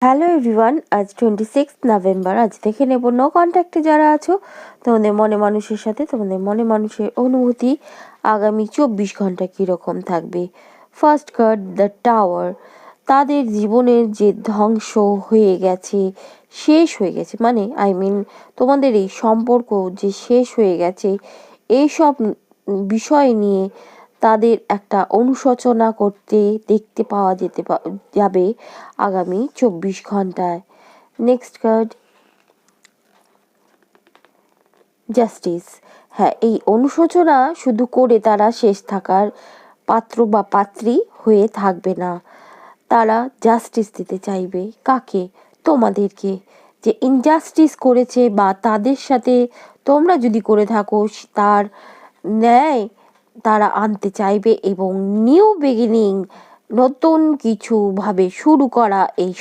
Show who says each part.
Speaker 1: Hello everyone, আজ 26 November. আজ দেখে নেব নো কন্ট্যাক্টে যারা আছো তোমাদের মনে মানুষের সাথে তোমাদের মনে মানুষের অনুভূতি আগামী 24 ঘন্টা কীরকম থাকবে। First card the tower. তাদের জীবনের যে ধ্বংস হয়ে গেছে, শেষ হয়ে গেছে, মানে তোমাদের এই সম্পর্ক যে শেষ হয়ে গেছে, এইসব বিষয় নিয়ে তাদের একটা অনুশোচনা করতে দেখতে পাওয়া যাবে আগামী 24 ঘন্টায়। Next card justice. হ্যাঁ, এই অনুশোচনা শুধু করে তারা শেষ থাকার পাত্র বা পাত্রী হয়ে থাকবে না। তারা জাস্টিস দিতে চাইবে। কাকে? তোমাদেরকে। যে ইনজাস্টিস করেছে বা তাদের সাথে তোমরা যদি করে থাকো, তার ন্যায় তারা আনতে চাইবে এবং নিউ বিগিনিং, নতুন কিছু ভাবে শুরু করা এই